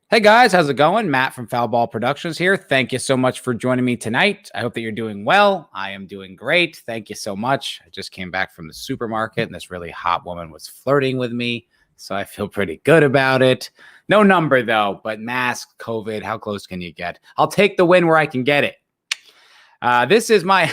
Hey guys, how's it going? Matt from Foul Ball Productions here. Thank you so much for joining me tonight. I hope that you're doing well. I am doing great. Thank you so much. I just came back from the supermarket and this really hot woman was flirting with me, so I feel pretty good about it. No number though, but mask, COVID, how close can you get? I'll take the win where I can get it. This is my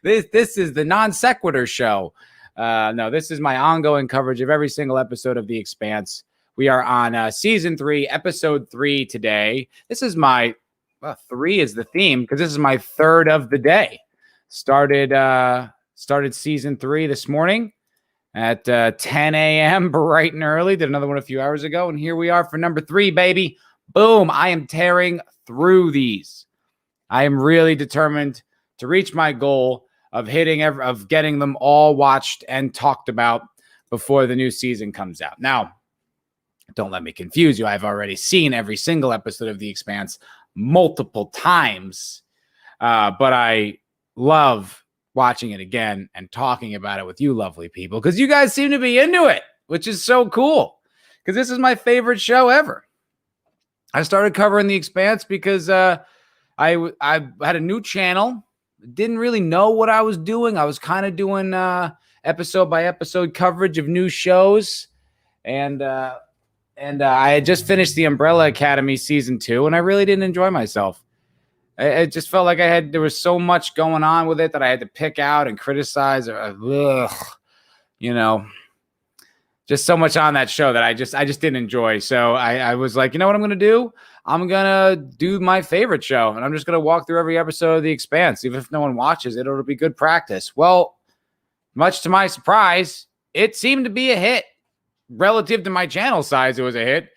this is the non sequitur show. No, this is my ongoing coverage of every single episode of The Expanse. We are on season 3, episode 3 today. This is my 3 is the theme because this is my third of the day. Started season 3 this morning at 10 a.m. bright and early. Did another one a few hours ago, and here we are for number 3, baby. Boom! I am tearing through these. I am really determined to reach my goal of getting them all watched and talked about before the new season comes out. Now, don't let me confuse you. I've already seen every single episode of The Expanse multiple times, but I love watching it again and talking about it with you lovely people because you guys seem to be into it, which is so cool because this is my favorite show ever. I started covering The Expanse because I had a new channel, didn't really know what I was doing. I was kind of doing episode by episode coverage of new shows, and I had just finished the Umbrella Academy season 2, and I really didn't enjoy myself. I just felt like there was so much going on with it that I had to pick out and criticize. Just so much on that show that I just didn't enjoy. So I was like, you know what I'm going to do? I'm going to do my favorite show, and I'm just going to walk through every episode of The Expanse. Even if no one watches it, it'll be good practice. Well, much to my surprise, it seemed to be a hit. Relative to my channel size, it was a hit.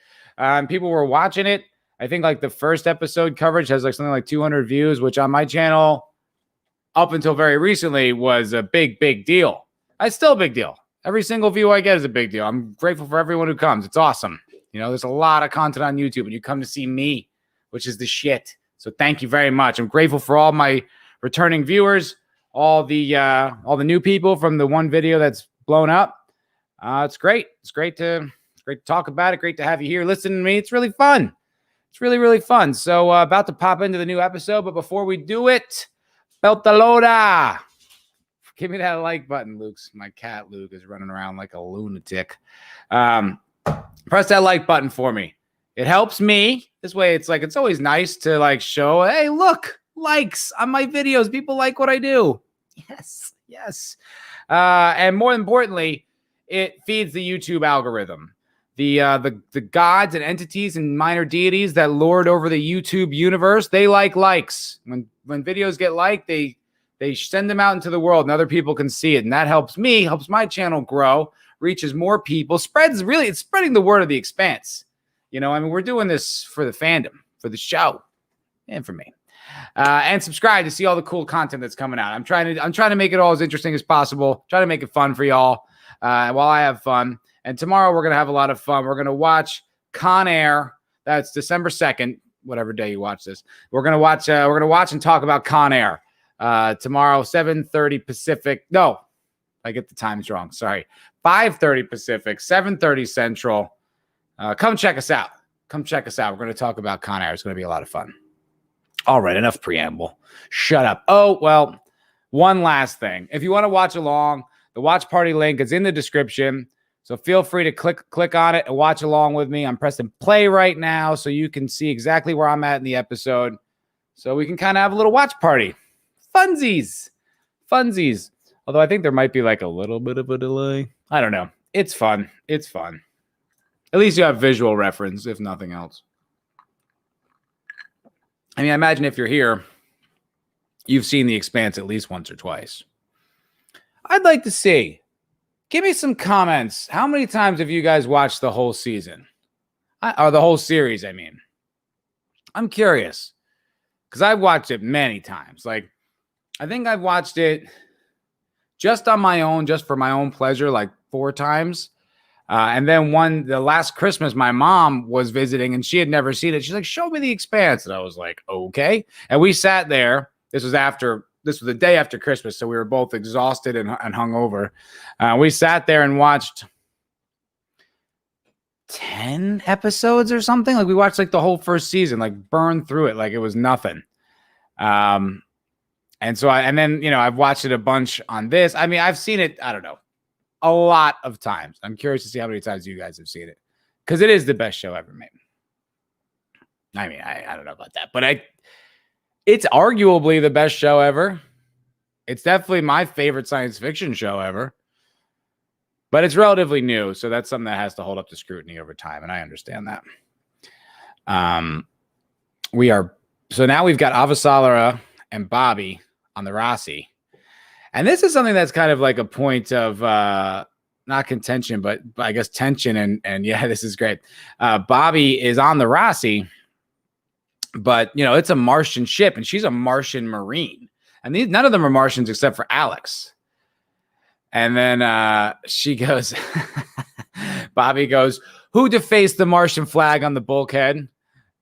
People were watching it. I think like the first episode coverage has like something like 200 views, which on my channel up until very recently was a big deal. It's still a big deal. Every single view I get is a big deal. I'm grateful for everyone who comes. It's awesome. You know, there's a lot of content on YouTube and you come to see me, which is the shit. So thank you very much. I'm grateful for all my returning viewers, all the new people from the one video that's blown up. It's great. It's great to talk about it. Great to have you here listening to me. It's really fun. It's really fun. So about to pop into the new episode, but before we do it, Beltalota. Give me that like button, Luke. My cat, Luke, is running around like a lunatic. Press that like button for me. It helps me. This way, it's always nice to like show, hey, look, likes on my videos. People like what I do. Yes. And more importantly, it feeds the YouTube algorithm. The gods and entities and minor deities that lord over the YouTube universe, they like likes. When videos get liked, they send them out into the world and other people can see it. And that helps me, helps my channel grow, reaches more people, it's spreading the word of The Expanse. You know, I mean, we're doing this for the fandom, for the show, and for me. And subscribe to see all the cool content that's coming out. I'm trying to make it all as interesting as possible. Try to make it fun for y'all while I have fun. And tomorrow we're gonna have a lot of fun. We're gonna watch Con Air. That's December 2nd, whatever day you watch this. We're gonna watch and talk about Con Air tomorrow, 7:30 Pacific. No, I get the times wrong. Sorry, 5:30 Pacific, 7:30 Central. Come check us out. We're gonna talk about Con Air. It's gonna be a lot of fun. All right, enough preamble. Shut up. Oh, well, one last thing. If you want to watch along, the watch party link is in the description. So feel free to click on it and watch along with me. I'm pressing play right now so you can see exactly where I'm at in the episode. So we can kind of have a little watch party. Funsies. Although I think there might be like a little bit of a delay. I don't know. It's fun. At least you have visual reference, if nothing else. I mean, I imagine if you're here, you've seen The Expanse at least once or twice. I'd like to see. Give me some comments. How many times have you guys watched the whole season? Or the whole series, I mean. I'm curious. Because I've watched it many times. Like, I think I've watched it just on my own, just for my own pleasure, like 4 times. And then the last Christmas, my mom was visiting and she had never seen it. She's like, show me The Expanse. And I was like, okay. And we sat there. This was the day after Christmas. So we were both exhausted and hungover. We sat there and watched 10 episodes or something. Like we watched like the whole first season, like burned through it like it was nothing. And so I've watched it a bunch on this. I mean, I've seen it, I don't know, a lot of times. I'm curious to see how many times you guys have seen it, because it is the best show ever made. I mean, I don't know about that, but it's arguably the best show ever. It's definitely my favorite science fiction show ever, but it's relatively new. So that's something that has to hold up to scrutiny over time. And I understand that. So now we've got Avasarala and Bobbie on the Rossi. And this is something that's kind of like a point of not contention, but I guess tension. And yeah, this is great. Bobbie is on the Rossi, but it's a Martian ship and she's a Martian Marine. And none of them are Martians except for Alex. And then she goes, Bobbie goes, "Who defaced the Martian flag on the bulkhead?"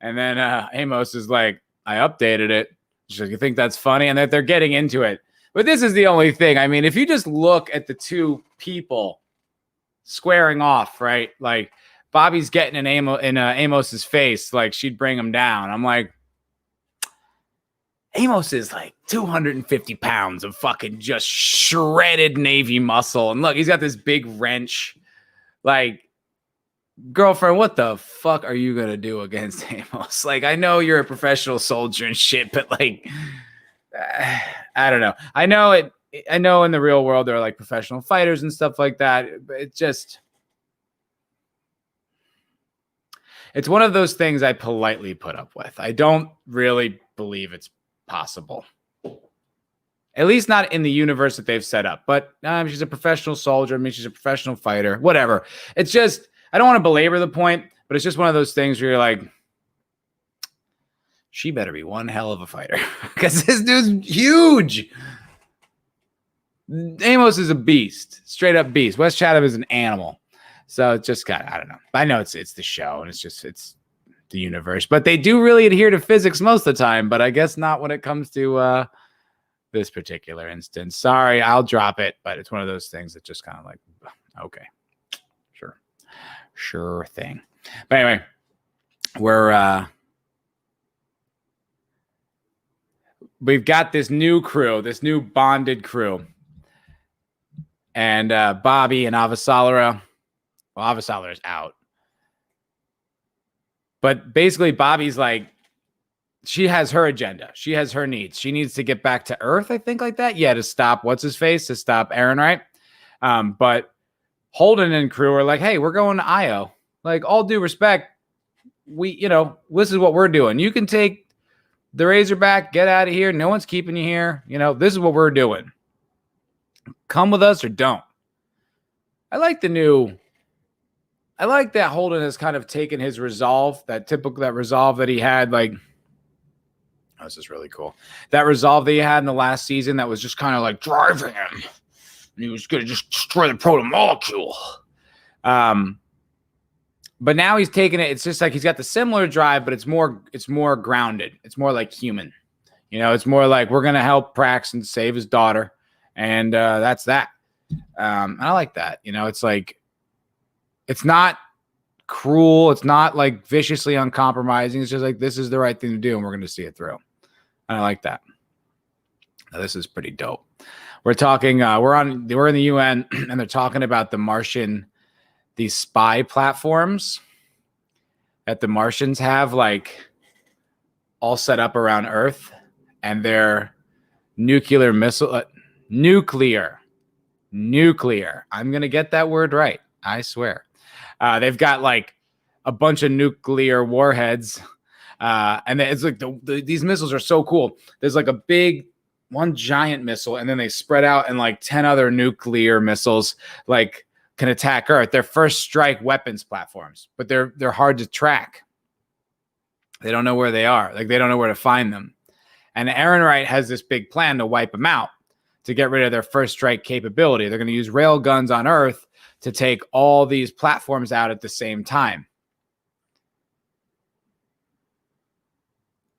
And then Amos is like, "I updated it." She's like, "You think that's funny?" And that they're getting into it. But this is the only thing. I mean, if you just look at the two people squaring off, right? Like Bobbie's getting in Amos's face, like she'd bring him down. I'm like, Amos is like 250 pounds of fucking just shredded Navy muscle. And look, he's got this big wrench. Like, girlfriend, what the fuck are you going to do against Amos? Like, I know you're a professional soldier and shit, but like, I don't know. I know in the real world, there are like professional fighters and stuff like that. But it's one of those things I politely put up with. I don't really believe it's possible, at least not in the universe that they've set up. But she's a professional soldier. I mean, she's a professional fighter, whatever. It's just, I don't want to belabor the point, but it's just one of those things where you're like, she better be one hell of a fighter, because this dude's huge. Amos is a beast, straight up beast. Wes Chatham is an animal. So it's just I don't know. I know it's the show and it's the universe, but they do really adhere to physics most of the time, but I guess not when it comes to this particular instance. Sorry, I'll drop it, but it's one of those things that just kind of like, okay, sure thing. But anyway, we've got this new crew, this new bonded crew, and Bobbie and Avasarala. Well, Avasarala's out. But basically, Bobbie's like, she has her agenda. She has her needs. She needs to get back to Earth, I think, like that. Yeah, to stop what's-his-face, to stop Aaron, right? But Holden and crew are like, hey, we're going to Io. Like, all due respect, this is what we're doing. You can take the Razorback, get out of here. No one's keeping you here. This is what we're doing. Come with us or don't. I like that Holden has kind of taken his resolve, that resolve that he had, like, oh, this is really cool. That resolve that he had in the last season that was just kind of like driving him. And he was going to just destroy the proto molecule. But now he's taking it. It's just like he's got the similar drive, but it's more grounded. It's more like human. It's more like we're going to help Praxton save his daughter. And that's that. And I like that. It's like, it's not cruel. It's not like viciously uncompromising. It's just like, this is the right thing to do, and we're going to see it through. And I like that. Now, this is pretty dope. We're talking, we're in the UN, and they're talking about these spy platforms that the Martians have, like, all set up around Earth, and they're nuclear. I'm going to get that word right. I swear. They've got like a bunch of nuclear warheads. And it's like these missiles are so cool. There's like one giant missile, and then they spread out, and like 10 other nuclear missiles like can attack Earth. They're first strike weapons platforms, but they're hard to track. They don't know where they are. Like, they don't know where to find them. And Aaron Wright has this big plan to wipe them out, to get rid of their first strike capability. They're going to use rail guns on Earth to take all these platforms out at the same time.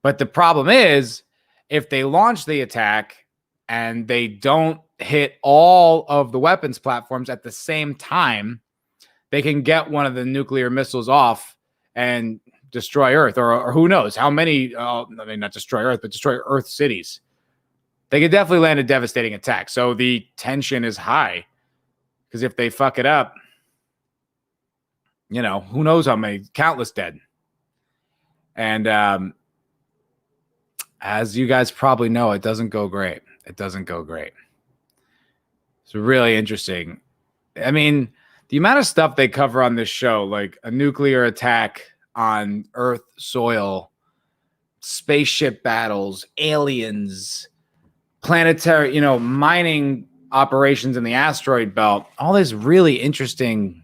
But the problem is, if they launch the attack and they don't hit all of the weapons platforms at the same time, they can get one of the nuclear missiles off and destroy Earth, or who knows how many, I mean, not destroy Earth, but destroy Earth cities. They could definitely land a devastating attack. So the tension is high, because if they fuck it up, who knows how many, countless dead. And as you guys probably know, it doesn't go great. It doesn't go great. It's really interesting. I mean, the amount of stuff they cover on this show, like a nuclear attack on Earth soil, spaceship battles, aliens, planetary, mining operations in the asteroid belt, all this really interesting,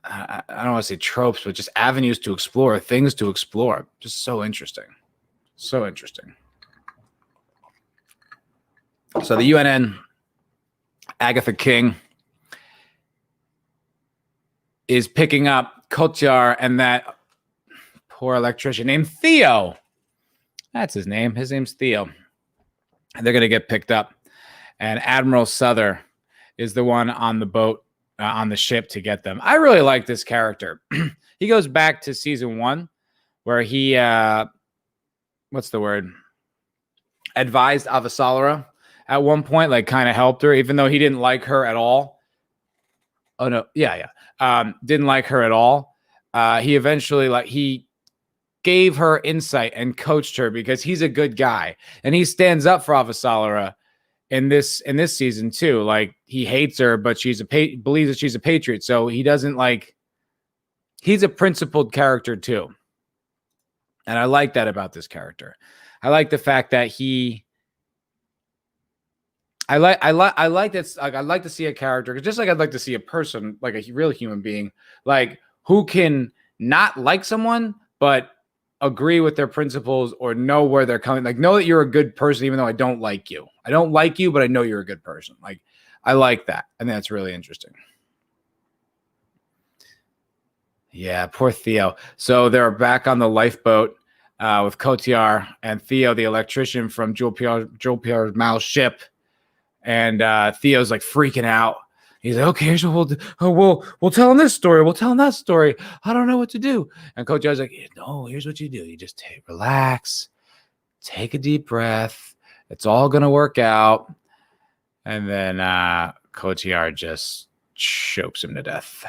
I don't want to say tropes, but just avenues to explore, things to explore. Just so interesting. So interesting. So the UNN, Agatha King, is picking up Cotillard and that poor electrician named Theo. That's his name. His name's Theo. And they're going to get picked up. And Admiral Souther is the one on the boat, on the ship to get them. I really like this character. He goes back to season 1 where he, what's the word? Advised Avasarala at one point, like kind of helped her, even though he didn't like her at all. Oh, no. Yeah. Didn't like her at all. He eventually, he gave her insight and coached her because he's a good guy. And he stands up for Avasarala in this season too. Like, he hates her, but believes that she's a patriot. So he doesn't he's a principled character too. And I like that about this character. I like the fact that I like that. Like, I'd like to see a character, just like I'd like to see a person, like a real human being, like who can not like someone, but agree with their principles or know where they're coming. Like, know that you're a good person, even though I don't like you. I don't like you, but I know you're a good person. Like, I like that. I think that's really interesting. Yeah, poor Theo. So they're back on the lifeboat with Cotillard and Theo, the electrician from Jules Pierre Mal's ship. And Theo's like freaking out. He's like, okay, here's what we'll tell him this story. We'll tell him that story. I don't know what to do. And Cotillard's like, no, here's what you do. You just relax, take a deep breath. It's all going to work out. And then Cotillard just chokes him to death.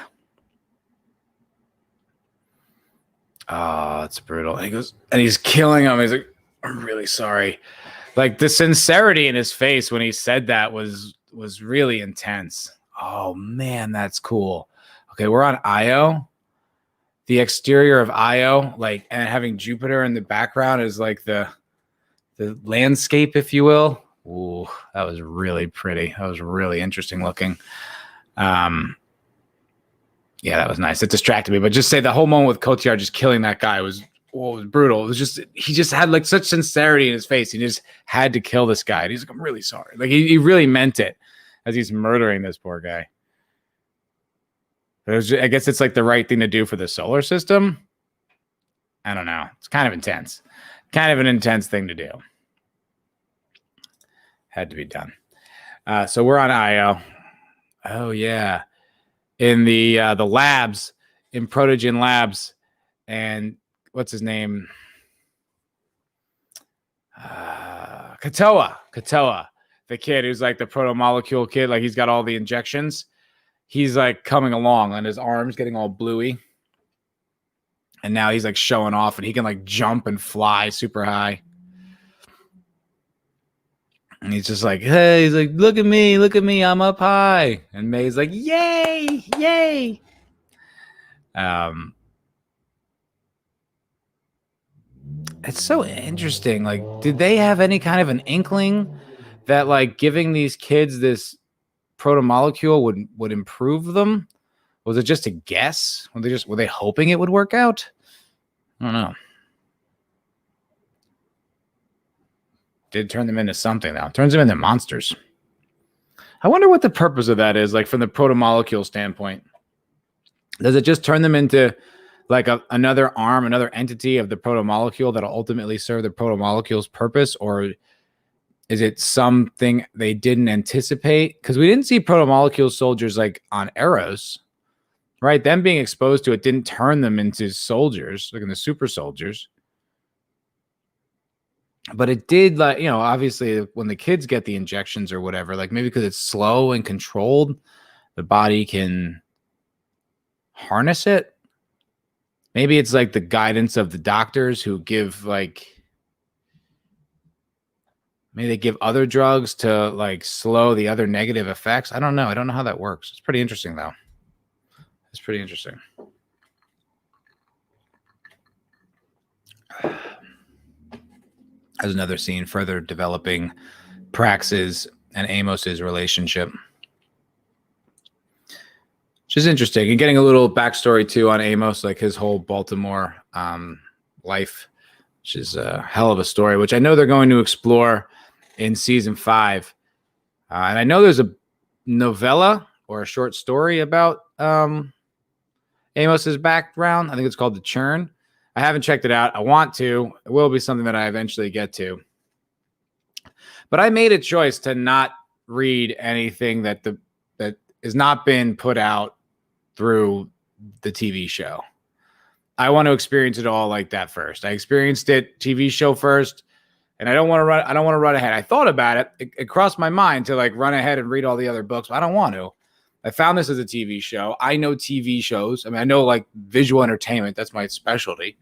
Oh, it's brutal. And he goes, and he's killing him. He's like, I'm really sorry. Like, the sincerity in his face when he said that was really intense. Oh man, that's cool. Okay, we're on Io. The exterior of Io, and having Jupiter in the background is like the landscape, if you will. Ooh, that was really pretty. That was really interesting looking. Yeah, that was nice. It distracted me, but just say the whole moment with Cotillard just killing that guy was brutal. It was just, he just had like such sincerity in his face. He just had to kill this guy. And he's like, I'm really sorry. Like, he really meant it as he's murdering this poor guy. I guess it's like the right thing to do for the solar system. I don't know. It's kind of intense. Kind of an intense thing to do. Had to be done. So we're on Io. Oh yeah. In the labs, in Protogen Labs, and what's his name? Katoa, the kid who's like the proto-molecule kid, like he's got all the injections. He's like coming along and his arms getting all bluey. And now he's like showing off and he can like jump and fly super high. And he's just like, hey, he's like, look at me, I'm up high. And May's like, yay. It's so interesting. Like, did they have any kind of an inkling that like giving these kids this proto-molecule would improve them? Was it just a guess? Were they hoping it would work out? I don't know. Did turn them into something though. Turns them into monsters. I wonder what the purpose of that is, like from the proto-molecule standpoint. Does it just turn them into like another arm, another entity of the proto-molecule that'll ultimately serve the proto-molecule's purpose? Or Is it something they didn't anticipate? Because we didn't see proto-molecule soldiers like on Eros, right? Them being exposed to it didn't turn them into soldiers, like in the super soldiers. But it did, like, you know, obviously when the kids get the injections or whatever, like maybe because it's slow and controlled, the body can harness it. Maybe it's like the guidance of the doctors who give, like, maybe they give other drugs to like slow the other negative effects. I don't know. I don't know how that works. It's pretty interesting though. It's pretty interesting. As another scene further developing Prax's and Amos's relationship, which is interesting, and getting a little backstory too on Amos, like his whole Baltimore life, which is a hell of a story, which I know they're going to explore in season 5. And I know there's a novella or a short story about Amos's background. I think it's called The Churn. I haven't checked it out. I want to. It will be something that I eventually get to. But I made a choice to not read anything that has not been put out through the TV show. I want to experience it all like that first. I experienced it TV show first, and I don't want to run ahead. I thought about it. It crossed my mind to like run ahead and read all the other books, but I don't want to. I found this as a TV show. I know TV shows. I mean, I know like visual entertainment. That's my specialty.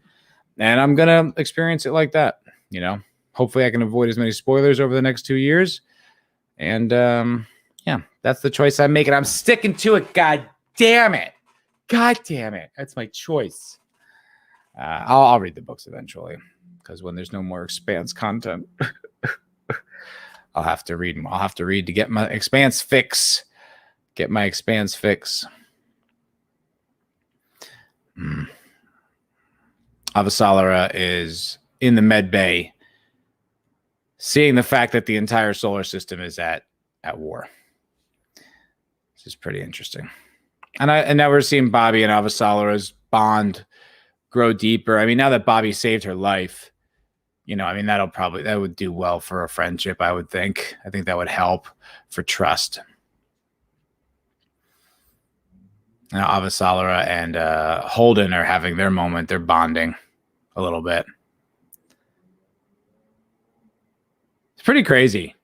And I'm going to experience it like that, you know. Hopefully I can avoid as many spoilers over the next 2 years. And yeah, that's the choice I'm making. I'm sticking to it. God damn it. God damn it. That's my choice. I'll read the books eventually, because when there's no more Expanse content, I'll have to read them. I'll have to read to get my Expanse fix. Get my Expanse fix. Avasarala is in the med bay, seeing the fact that the entire solar system is at war. This is pretty interesting. And now we're seeing Bobbie and Avasarala's bond grow deeper. I mean, now that Bobbie saved her life, you know, I mean, that would do well for a friendship, I would think. I think that would help for trust. Now Avasarala and Holden are having their moment. They're bonding a little bit. It's pretty crazy.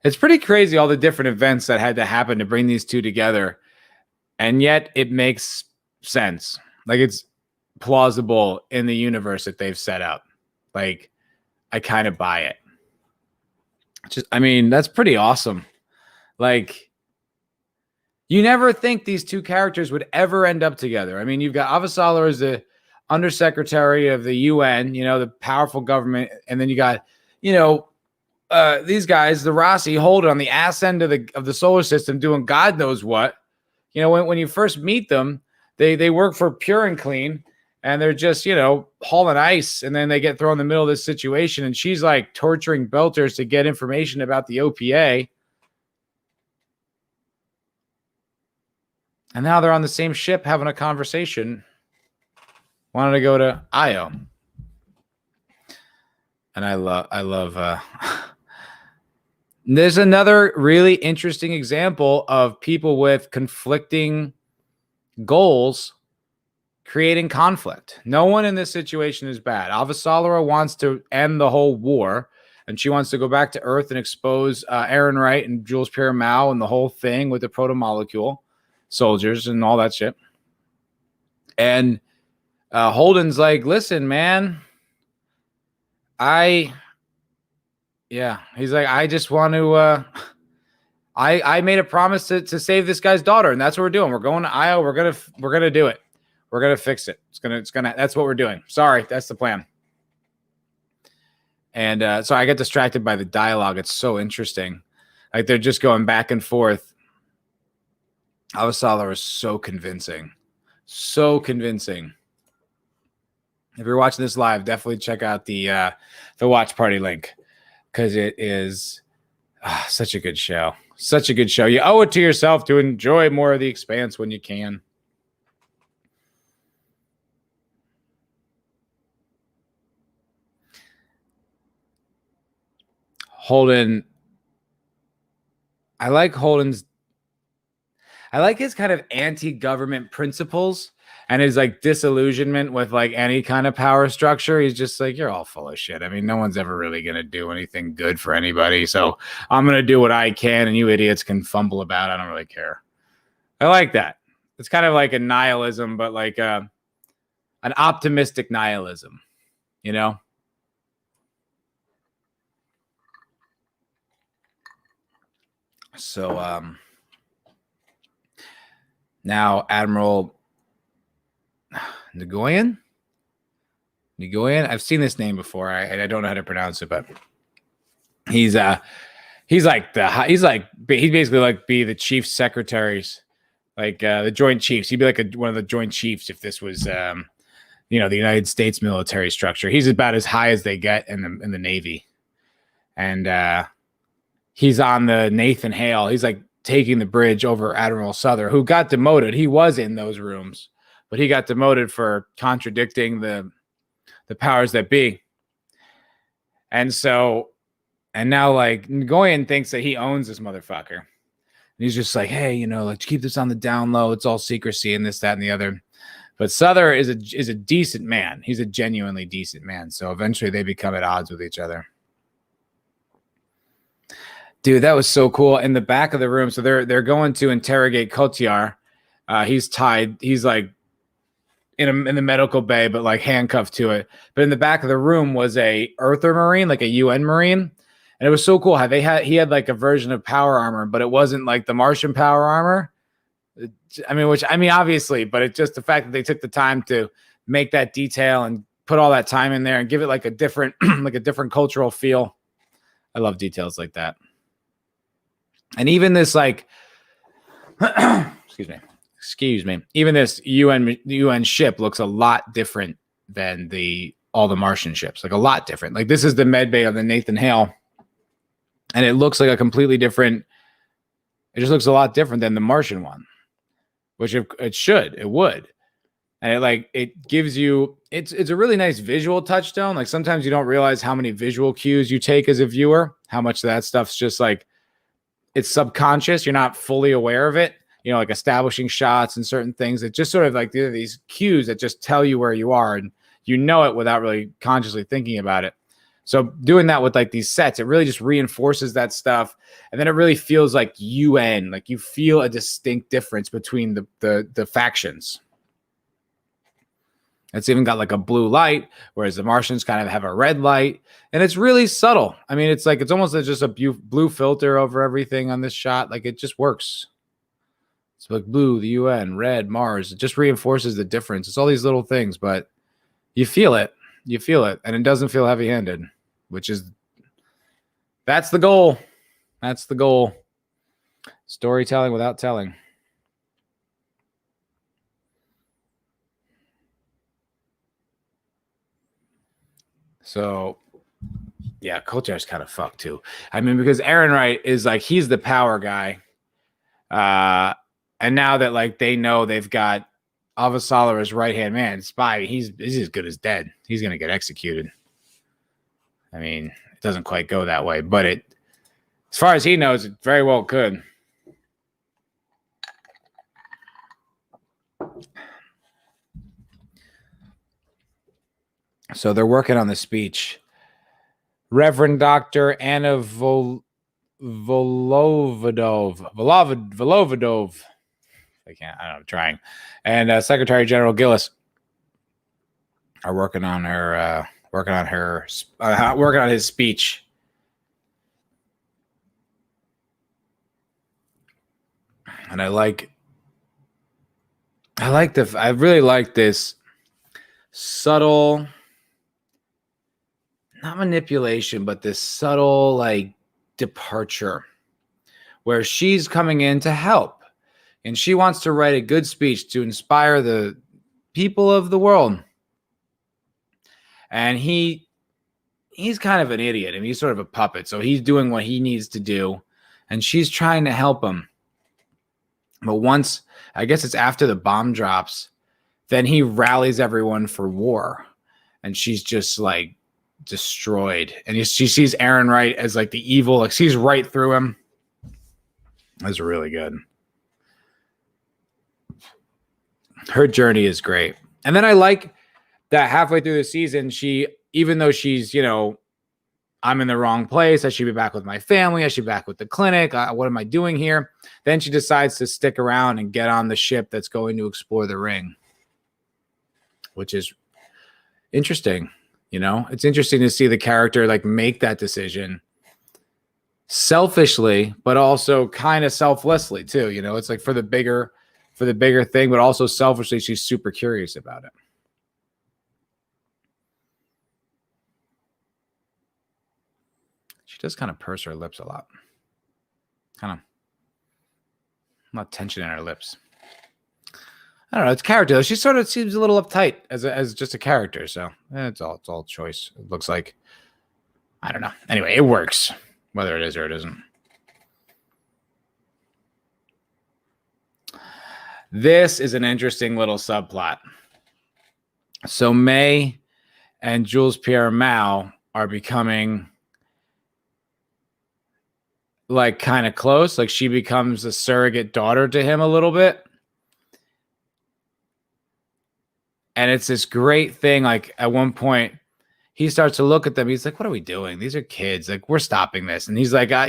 It's pretty crazy all the different events that had to happen to bring these two together. And yet it makes sense. Like, it's plausible in the universe that they've set up. Like, I kind of buy it. I mean, that's pretty awesome. Like, you never think these two characters would ever end up together. I mean, you've got Avasarala as the undersecretary of the UN, you know, the powerful government. And then you got, you know, these guys, the Rossi, Holden on the ass end of the solar system doing God knows what. You know, when you first meet them, they work for Pure and Clean, and they're just, you know, hauling ice, and then they get thrown in the middle of this situation, and she's like torturing Belters to get information about the OPA. And now they're on the same ship having a conversation. Wanted to go to Io. And I love there's another really interesting example of people with conflicting goals creating conflict. No one in this situation is bad. Avasarala wants to end the whole war, and she wants to go back to Earth and expose Aaron Wright and Jules Pierre Mao and the whole thing with the proto-molecule soldiers and all that shit. And Holden's like, listen, man, he's like, I just want to, I made a promise to save this guy's daughter, and that's what we're doing. We're going to Io. We're going to do it. We're going to fix it. That's what we're doing. Sorry. That's the plan. And so I get distracted by the dialogue. It's so interesting. Like, they're just going back and forth. Avasarala is so convincing. So convincing. If you're watching this live, definitely check out the watch party link, because it is such a good show. Such a good show. You owe it to yourself to enjoy more of the Expanse when you can. Holden. I like his kind of anti-government principles and his like disillusionment with like any kind of power structure. He's just like, you're all full of shit. I mean, no one's ever really going to do anything good for anybody. So I'm going to do what I can and you idiots can fumble about. I don't really care. I like that. It's kind of like a nihilism, but like an optimistic nihilism, you know? So now Admiral Nguyen. I've seen this name before. I don't know how to pronounce it, but he's basically like be the chief secretaries, like the Joint Chiefs. He'd be like one of the Joint Chiefs if this was the United States military structure. He's about as high as they get in the Navy, and he's on the Nathan Hale. He's like taking the bridge over Admiral Souther, who got demoted. He was in those rooms, but he got demoted for contradicting the powers that be. And now like Nguyen thinks that he owns this motherfucker. And he's just like, hey, let's keep this on the down low. It's all secrecy and this, that, and the other. But Souther is a decent man. He's a genuinely decent man. So eventually they become at odds with each other. Dude, that was so cool. In the back of the room, so they're going to interrogate Cotillard. He's tied. He's like in the medical bay, but like handcuffed to it. But in the back of the room was a Earther Marine, like a UN Marine. And it was so cool how he had like a version of power armor, but it wasn't like the Martian power armor. Obviously, but it's just the fact that they took the time to make that detail and put all that time in there and give it like a different, like a different cultural feel. I love details like that. And even this like, excuse me, even this UN ship looks a lot different than all the Martian ships, like a lot different. Like this is the med bay of the Nathan Hale, and it looks like a completely different. It just looks a lot different than the Martian one, which it would, and it gives you. It's a really nice visual touchstone. Like sometimes you don't realize how many visual cues you take as a viewer, how much of that stuff's just like it's subconscious. You're not fully aware of it. Like establishing shots and certain things that just sort of like these cues that just tell you where you are and it without really consciously thinking about it. So doing that with like these sets, it really just reinforces that stuff. And then it really feels like UN, like you feel a distinct difference between the factions. It's even got like a blue light, whereas the Martians kind of have a red light. And it's really subtle. I mean, it's almost just a blue filter over everything on this shot. Like it just works. It's like blue, the UN, red, Mars. It just reinforces the difference. It's all these little things, but you feel it. And it doesn't feel heavy-handed, that's the goal. That's the goal. Storytelling without telling. So, yeah, Cotillard's kind of fucked too. I mean, because Aaron Wright is like, he's the power guy. And now that like they know they've got Avasarala as right-hand man, spy, he's as good as dead. He's going to get executed. I mean, it doesn't quite go that way, but as far as he knows, it very well could. So they're working on the speech. Reverend Dr. Anna Volovodov. I'm trying. And Secretary General Gillis are working on his speech. And I really like this subtle, not manipulation, but this subtle like departure where she's coming in to help and she wants to write a good speech to inspire the people of the world. And he's kind of an idiot. I mean, he's sort of a puppet. So he's doing what he needs to do and she's trying to help him. But once, I guess it's after the bomb drops, then he rallies everyone for war. And she's just like destroyed. And she sees Aaron Wright as like the evil, like sees right through him. That's really good. Her journey is great. And then I like that halfway through the season, even though she's, I'm in the wrong place, I should be back with my family, I should be back with the clinic, what am I doing here? Then she decides to stick around and get on the ship that's going to explore the ring, which is interesting. It's interesting to see the character like make that decision selfishly, but also kind of selflessly too. It's like for the bigger thing, but also selfishly, she's super curious about it. She does kind of purse her lips a lot. Kind of a lot of tension in her lips. I don't know. It's character. She sort of seems a little uptight as just a character. So it's all choice. It looks like. I don't know. Anyway, it works, whether it is or it isn't. This is an interesting little subplot. So May and Jules Pierre Mao are becoming like kind of close. Like she becomes a surrogate daughter to him a little bit. And it's this great thing. Like at one point, he starts to look at them. He's like, what are we doing? These are kids. Like, we're stopping this. And he's like, I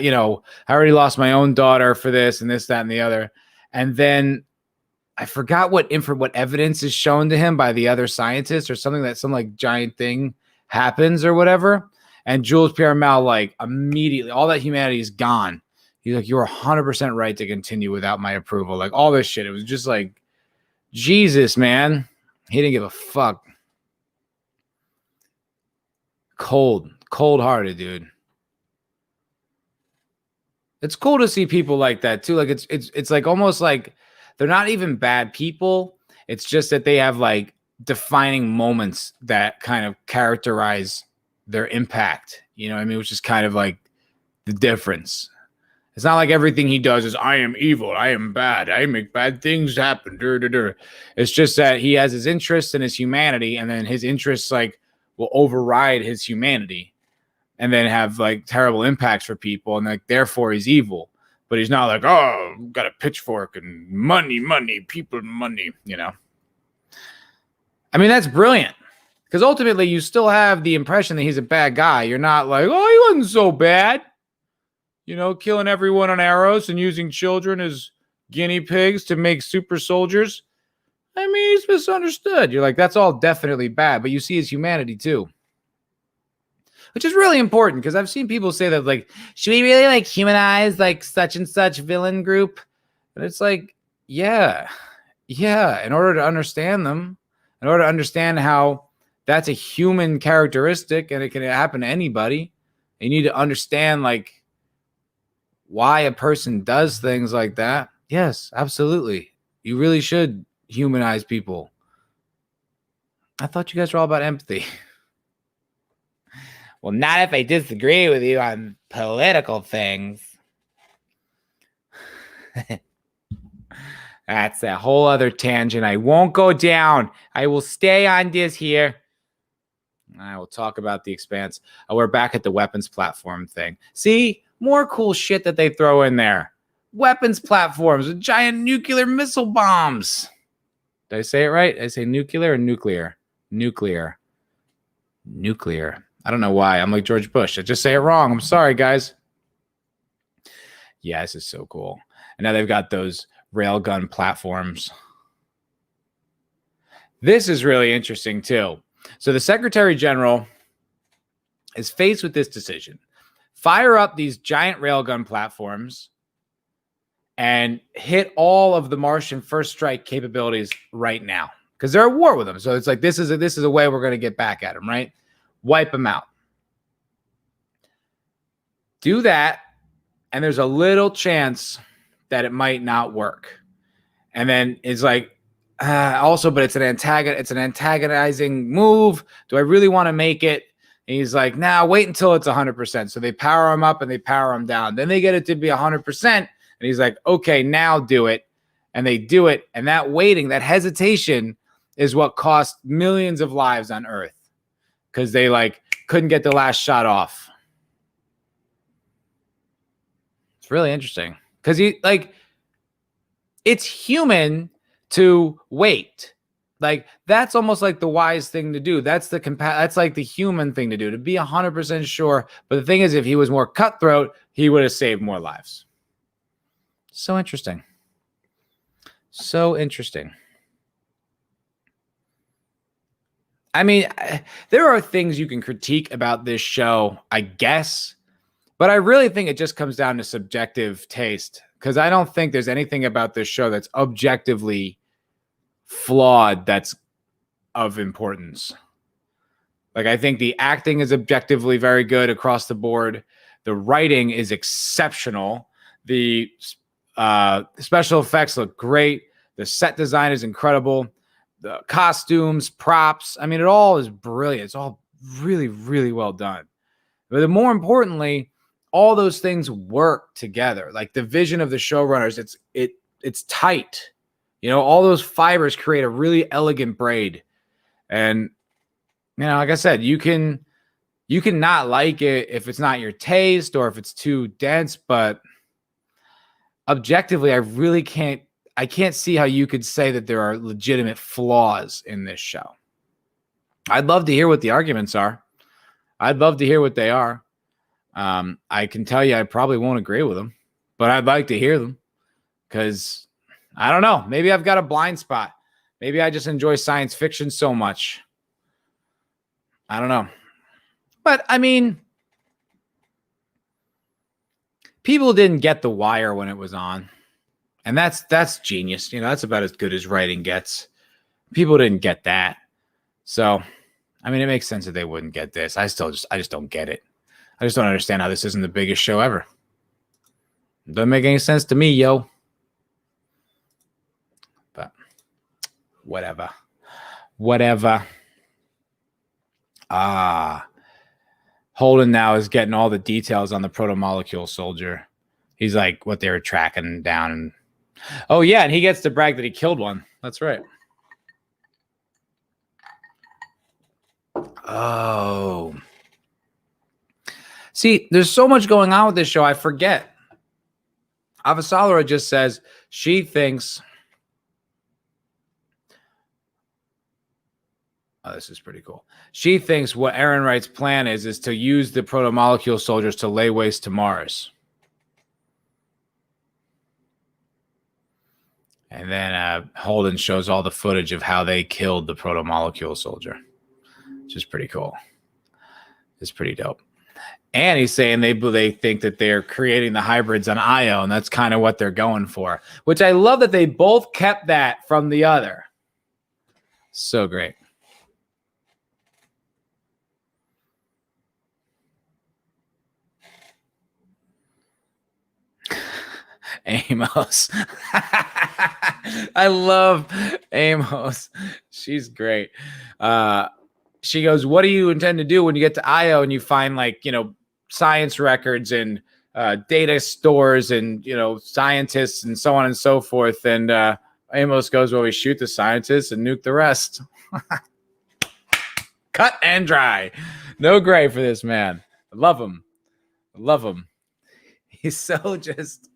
already lost my own daughter for this and this, that, and the other. And then I forgot what evidence is shown to him by the other scientists or something, that some like giant thing happens or whatever. And Jules Pierre Mao, like immediately, all that humanity is gone. He's like, you're 100% right to continue without my approval. Like all this shit. It was just like, Jesus, man. He didn't give a fuck. Cold-hearted, dude. It's cool to see people like that too. Like it's like almost like they're not even bad people. It's just that they have like defining moments that kind of characterize their impact. You know what I mean? Which is kind of like the difference. It's not like everything he does is I am evil, I am bad, I make bad things happen. It's just that he has his interests and his humanity, and then his interests like will override his humanity and then have like terrible impacts for people. And like, therefore he's evil, but he's not like, oh, got a pitchfork and money, people, money, I mean, that's brilliant because ultimately you still have the impression that he's a bad guy. You're not like, oh, he wasn't so bad, killing everyone on arrows and using children as guinea pigs to make super soldiers. I mean, he's misunderstood. You're like, that's all definitely bad, but you see his humanity too. Which is really important because I've seen people say that, like, should we really like humanize like such and such villain group? And it's like, yeah. In order to understand them, in order to understand how that's a human characteristic and it can happen to anybody, you need to understand like why a person does things like that. Yes, absolutely. You really should humanize people. I thought you guys were all about empathy. Well, not if I disagree with you on political things. That's a whole other tangent. I won't go down. I will stay on this here. I will talk about the Expanse. Oh, we're back at the weapons platform thing. See? More cool shit that they throw in there. Weapons platforms with giant nuclear missile bombs. Did I say it right? Did I say nuclear or nuclear? Nuclear. I don't know why. I'm like George Bush. I just say it wrong. I'm sorry, guys. Yeah, this is so cool. And now they've got those railgun platforms. This is really interesting, too. So the Secretary General is faced with this decision. Fire up these giant railgun platforms and hit all of the Martian first strike capabilities right now because they're at war with them. So it's like, this is a way we're going to get back at them, right? Wipe them out. Do that, and there's a little chance that it might not work. And then it's like, also, but it's an antagonizing move. Do I really want to make it? And he's like, nah, wait until it's 100%. So they power him up and they power him down. Then they get it to be 100%. And he's like, okay, now do it. And they do it. And that waiting, that hesitation is what cost millions of lives on Earth. because they like couldn't get the last shot off. It's really interesting because it's human to wait. Like that's almost like the wise thing to do. That's like the human thing to do, to be 100% sure. But the thing is, if he was more cutthroat, he would have saved more lives. So interesting. So interesting. I mean, there are things you can critique about this show, I guess, but I really think it just comes down to subjective taste, because I don't think there's anything about this show that's objectively flawed that's of importance. Like, I think the acting is objectively very good across the board. The writing is exceptional. The special effects look great. The set design is incredible. The costumes, props, I mean, it all is brilliant. It's all really, really well done. But more importantly, all those things work together. Like the vision of the showrunners, it's tight. You know, all those fibers create a really elegant braid. And, you know, like I said, you can not like it if it's not your taste or if it's too dense, but objectively, I can't see how you could say that there are legitimate flaws in this show. I'd love to hear what the arguments are. I'd love to hear what they are. I can tell you I probably won't agree with them, but I'd like to hear them because I don't know. Maybe I've got a blind spot. Maybe I just enjoy science fiction so much. I don't know. But I mean, people didn't get The Wire when it was on. And that's genius. You know, that's about as good as writing gets. People didn't get that. So, I mean, it makes sense that they wouldn't get this. I just don't get it. I just don't understand how this isn't the biggest show ever. It doesn't make any sense to me, yo. But whatever. Holden now is getting all the details on the proto-molecule soldier. He's like what they were tracking down. And oh, yeah, and he gets to brag that he killed one. That's right. Oh. See, there's so much going on with this show, I forget. Avasarala just says she thinks... Oh, this is pretty cool. She thinks what Aaron Wright's plan is to use the proto-molecule soldiers to lay waste to Mars. And then Holden shows all the footage of how they killed the proto-molecule soldier, which is pretty cool. It's pretty dope. And he's saying they think that they're creating the hybrids on Io, and that's kind of what they're going for, which I love that they both kept that from the other. So great. Amos. I love Amos. She's great. She goes, what do you intend to do when you get to Io and you find, like, you know, science records and data stores and, you know, scientists and so on and so forth? And Amos goes, well, we shoot the scientists and nuke the rest. Cut and dry. No gray for this man. I love him. He's so just...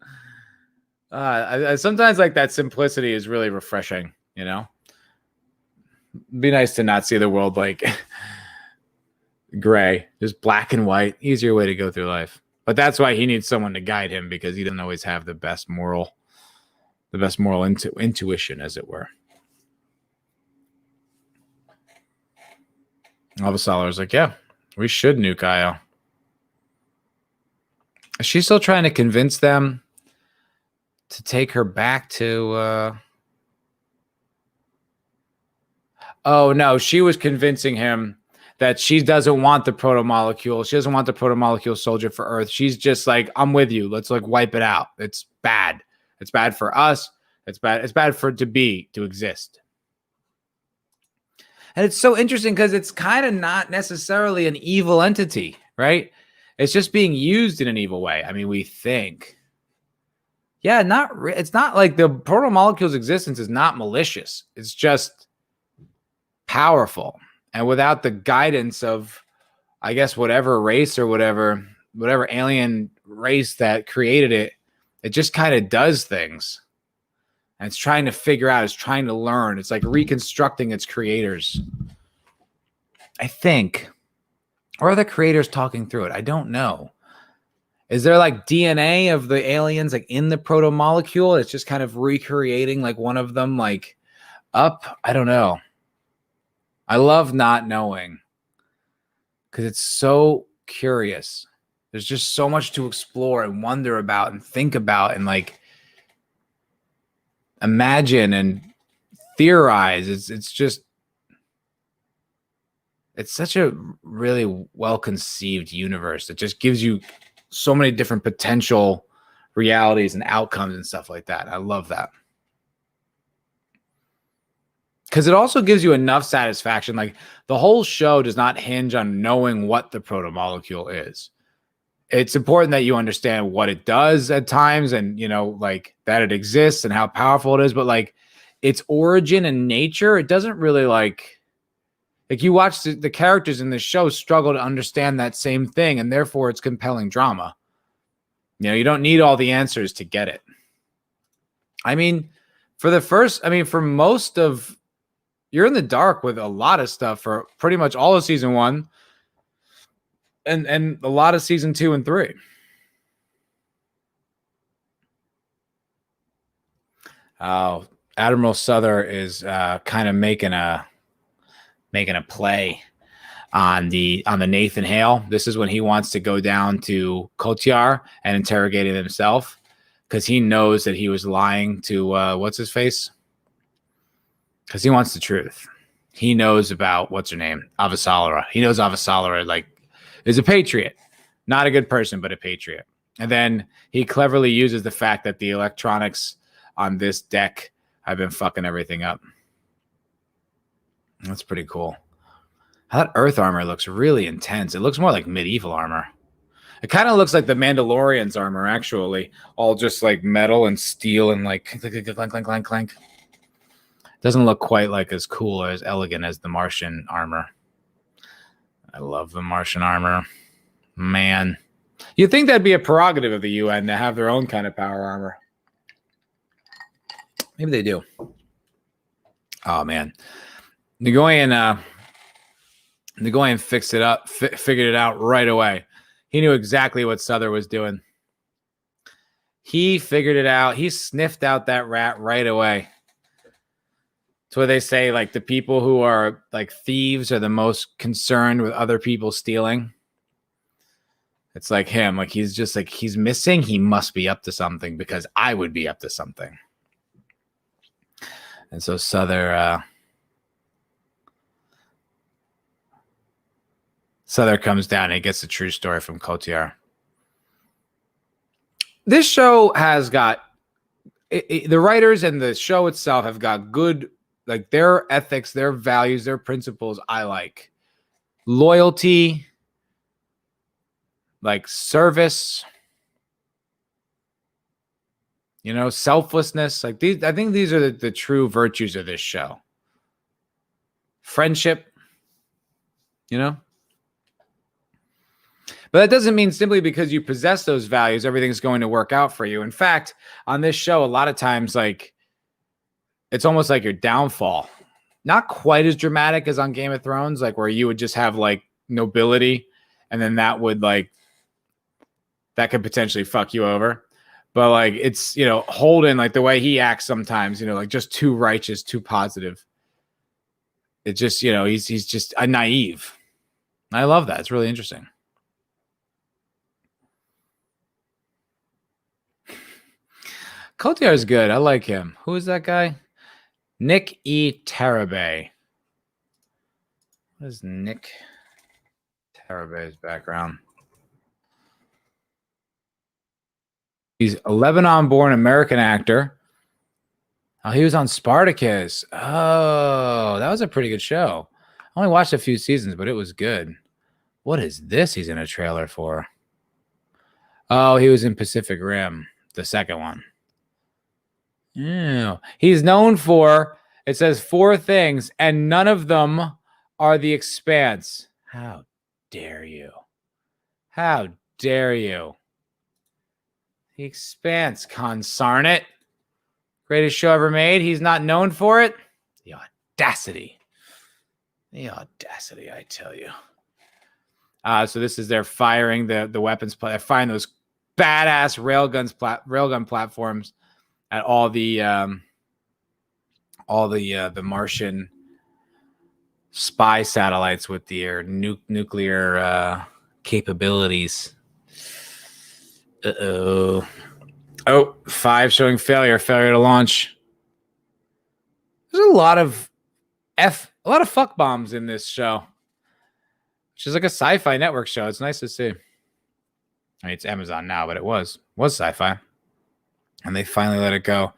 I sometimes like that simplicity is really refreshing, you know? It'd be nice to not see the world like gray, just black and white. Easier way to go through life. But that's why he needs someone to guide him, because he doesn't always have the best moral intuition, as it were. Avasarala is like, yeah, we should nuke Io. Is she still trying to convince them to take her back to... Oh, no, she was convincing him that she doesn't want the proto-molecule. She doesn't want the proto-molecule soldier for Earth. She's just like, I'm with you. Let's, like, wipe it out. It's bad. It's bad for us. It's bad for it to exist. And it's so interesting because it's kind of not necessarily an evil entity, right? It's just being used in an evil way. I mean, we think... Yeah, it's not like the proto-molecule's existence is not malicious. It's just powerful. And without the guidance of, I guess, whatever race or whatever alien race that created it, it just kind of does things. And it's trying to figure out, it's trying to learn. It's like reconstructing its creators. I think. Or are the creators talking through it? I don't know. Is there like DNA of the aliens like in the proto-molecule? It's just kind of recreating like one of them like up? I don't know. I love not knowing because it's so curious. There's just so much to explore and wonder about and think about and like imagine and theorize. It's such a really well-conceived universe. It just gives you so many different potential realities and outcomes and stuff like that. I love that. Because it also gives you enough satisfaction. Like the whole show does not hinge on knowing what the proto-molecule is. It's important that you understand what it does at times and, you know, like that it exists and how powerful it is. But like its origin and nature, it doesn't really like you watch the characters in this show struggle to understand that same thing. And therefore it's compelling drama. You know, you don't need all the answers to get it. I mean, for most of, you're in the dark with a lot of stuff for pretty much all of season 1 and a lot of season 2 and 3. Admiral Souther is kind of making a play on the Nathan Hale. This is when he wants to go down to Kotyar and interrogate him himself because he knows that he was lying to what's his face. Because he wants the truth. He knows about what's her name, Avasarala. He knows Avasarala like is a patriot, not a good person, but a patriot. And then he cleverly uses the fact that the electronics on this deck have been fucking everything up. That's pretty cool. That Earth armor looks really intense. It looks more like medieval armor. It kind of looks like the Mandalorian's armor, actually. All just like metal and steel and like clank, clank, clank, clank. Doesn't look quite like as cool or as elegant as the Martian armor. I love the Martian armor. Man. You'd think that'd be a prerogative of the UN to have their own kind of power armor. Maybe they do. Oh, man. Nagoyan fixed it up, figured it out right away. He knew exactly what Souther was doing. He figured it out. He sniffed out that rat right away. It's where they say, like, the people who are, like, thieves are the most concerned with other people stealing. It's like him. Like, he's just, like, he's missing. He must be up to something because I would be up to something. And so Souther comes down and he gets the true story from Kotyar. This show has got... the writers and the show itself have got good... like their ethics, their values, their principles, I like. Loyalty, like service, you know, selflessness. Like these, I think these are the true virtues of this show. Friendship, you know. But that doesn't mean simply because you possess those values, everything's going to work out for you. In fact, on this show, a lot of times, like, it's almost like your downfall. Not quite as dramatic as on Game of Thrones, like where you would just have like nobility and then that could potentially fuck you over. But like it's, you know, Holden, like the way he acts sometimes, you know, like just too righteous, too positive. It just, you know, he's just a naive. I love that. It's really interesting. Kotyar is good. I like him. Who is that guy? Nick E. Tarabay. What is Nick Tarabay's background? He's a Lebanon-born American actor. Oh, he was on Spartacus. Oh, that was a pretty good show. I only watched a few seasons, but it was good. What is this he's in a trailer for? Oh, he was in Pacific Rim, the second one. Yeah. He's known for, it says 4 things, and none of them are the Expanse. How dare you? How dare you? The Expanse, consarn it. Greatest show ever made. He's not known for it. The audacity. The audacity, I tell you. So this is they're firing the weapons. They're firing those badass railgun platforms at all the Martian spy satellites with their nuclear capabilities. Oh, 5 showing failure to launch. There's a lot of fuck bombs in this show, which is like a Sci-Fi network show. It's nice to see. I mean, it's Amazon now, but it was Sci-Fi, and they finally let it go.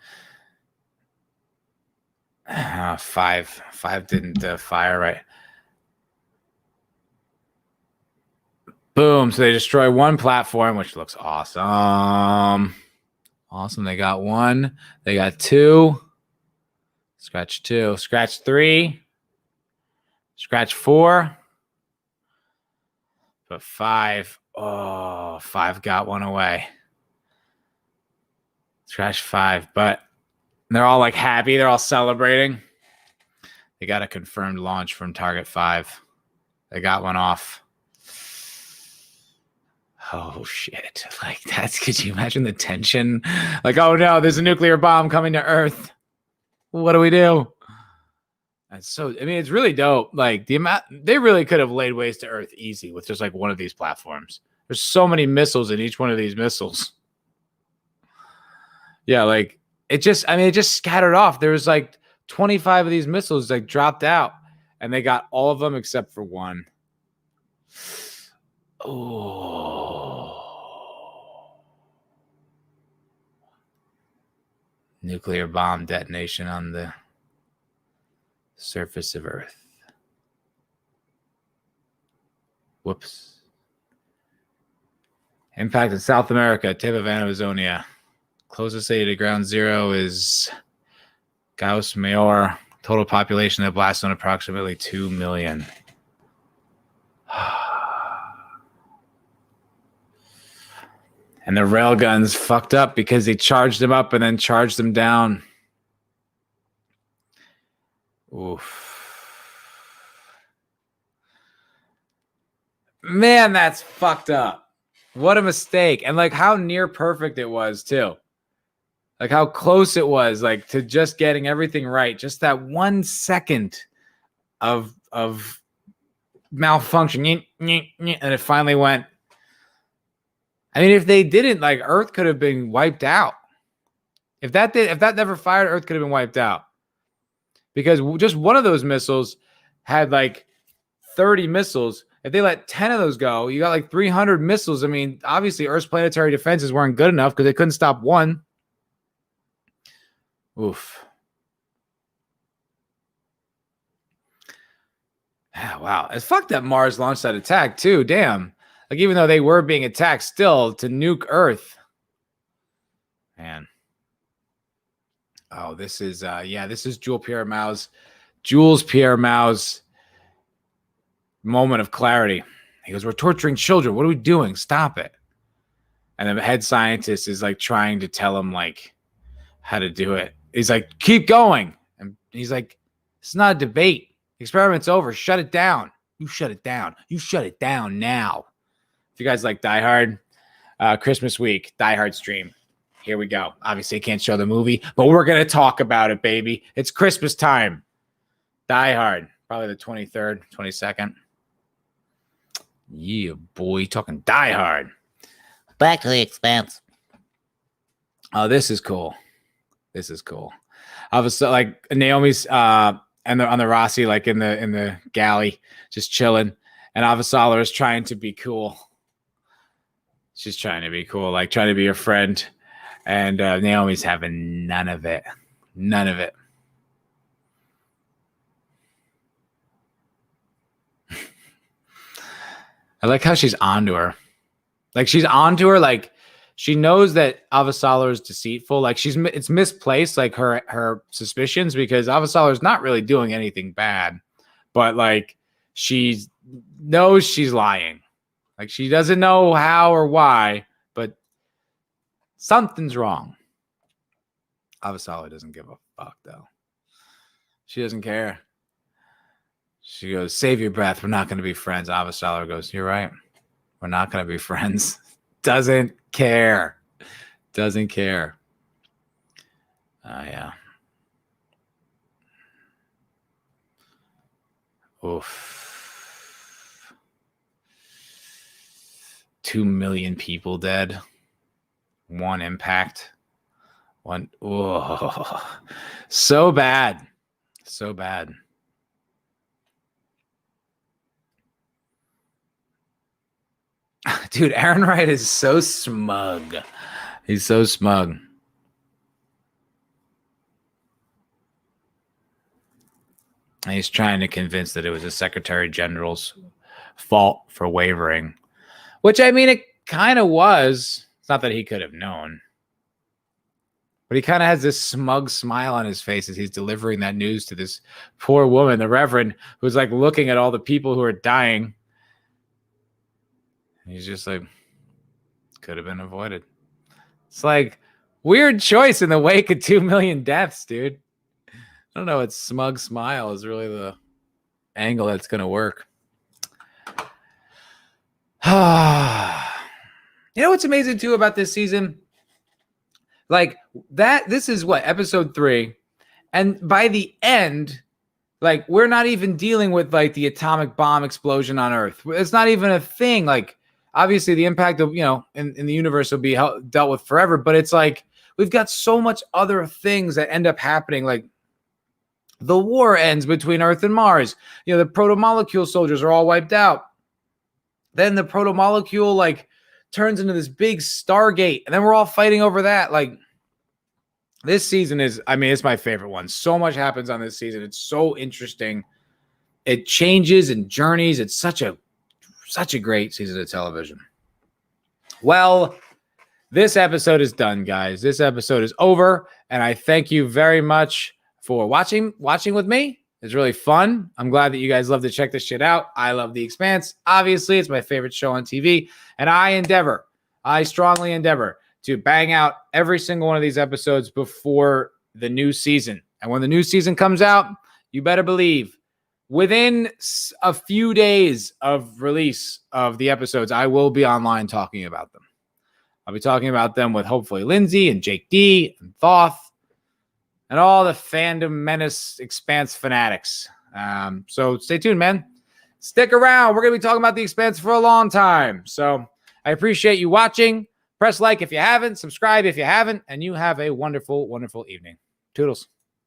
5 didn't fire right. Boom. So they destroy one platform, which looks awesome. They got 1. They got 2. Scratch 2. Scratch 3. Scratch 4. But 5. Oh, 5 got 1 away. Scratch 5. But they're all like happy. They're all celebrating. They got a confirmed launch from target 5. They got 1 off. Oh, shit. Like, could you imagine the tension? Like, oh no, there's a nuclear bomb coming to Earth. What do we do? And so, I mean, it's really dope. Like, the amount, they really could have laid waste to Earth easy with just like one of these platforms. There's so many missiles in each one of these missiles. Yeah, like, it just scattered off. There was like 25 of these missiles like dropped out, and they got all of them except for 1. Oh. Nuclear bomb detonation on the surface of Earth. Whoops. Impact in South America, tip of Amazonia. Closest city to ground zero is Gauss Mayor. Total population of the blast zone approximately 2 million. And the railguns fucked up because they charged them up and then charged them down. Oof. Man, that's fucked up. What a mistake. And like how near perfect it was too. Like how close it was, like to just getting everything right. Just that 1 second of malfunction. And it finally went. I mean, if they didn't, like Earth could have been wiped out. If that never fired, Earth could have been wiped out. Because just one of those missiles had like 30 missiles. If they let 10 of those go, you got like 300 missiles. I mean, obviously Earth's planetary defenses weren't good enough because they couldn't stop 1. Oof. Yeah, wow. It's fucked that Mars launched that attack too. Damn. Like, even though they were being attacked still to nuke Earth. Man. Oh, this is, this is Jules Pierre Mao's moment of clarity. He goes, we're torturing children. What are we doing? Stop it. And the head scientist is like trying to tell him like how to do it. He's like, keep going. And he's like, it's not a debate. The experiment's over. Shut it down. You shut it down. You shut it down now. If you guys like Die Hard, Christmas week, Die Hard stream. Here we go. Obviously, I can't show the movie, but we're going to talk about it, baby. It's Christmas time. Die Hard, probably the 23rd, 22nd. Yeah, boy, talking Die Hard. Back to the Expanse. Oh, this is cool. This is cool. Obviously, like Naomi's and on the Rossi, like in the galley, just chilling, and Avasarala is trying to be cool. She's trying to be cool, like trying to be a friend. And Naomi's having none of it. None of it. I like how she's onto her. Like she's onto her. Like she knows that Avasarala is deceitful. Like it's misplaced, like her suspicions, because Avasarala is not really doing anything bad. But like she knows she's lying. Like, she doesn't know how or why, but something's wrong. Avasarala doesn't give a fuck, though. She doesn't care. She goes, save your breath. We're not going to be friends. Avasarala goes, you're right. We're not going to be friends. Doesn't care. Doesn't care. Yeah. Oof. 2 million people dead. One impact. One. Oh, so bad. So bad. Dude, Aaron Wright is so smug. He's so smug. And he's trying to convince that it was the Secretary General's fault for wavering, which, I mean, it kind of was. It's not that he could have known, but he kind of has this smug smile on his face as he's delivering that news to this poor woman, the Reverend, who's like looking at all the people who are dying. He's just like, could have been avoided. It's like, weird choice in the wake of 2 million deaths, dude. I don't know. It's smug smile is really the angle that's going to work. You know what's amazing too about this season? Like that, this is what, episode 3. And by the end, like, we're not even dealing with like the atomic bomb explosion on Earth. It's not even a thing. Like, obviously the impact of, in the universe will be dealt with forever, but it's like, we've got so much other things that end up happening. Like, the war ends between Earth and Mars. The proto-molecule soldiers are all wiped out. Then the proto-molecule like turns into this big Stargate, and then we're all fighting over that. Like, this season is, I mean, it's my favorite one. So much happens on this season. It's so interesting. It changes and journeys. It's such a great season of television. Well, this episode is done, guys. This episode is over, and I thank you very much for watching with me. It's really fun. I'm glad that you guys love to check this shit out. I love The Expanse. Obviously, it's my favorite show on TV, and I strongly endeavor to bang out every single one of these episodes before the new season. And when the new season comes out, you better believe within a few days of release of the episodes, I will be online talking about them. I'll be talking about them with hopefully Lindsay and Jake D and Thoth and all the fandom menace Expanse fanatics. So stay tuned, man. Stick around. We're going to be talking about The Expanse for a long time. So I appreciate you watching. Press like if you haven't, subscribe if you haven't, and you have a wonderful, wonderful evening. Toodles.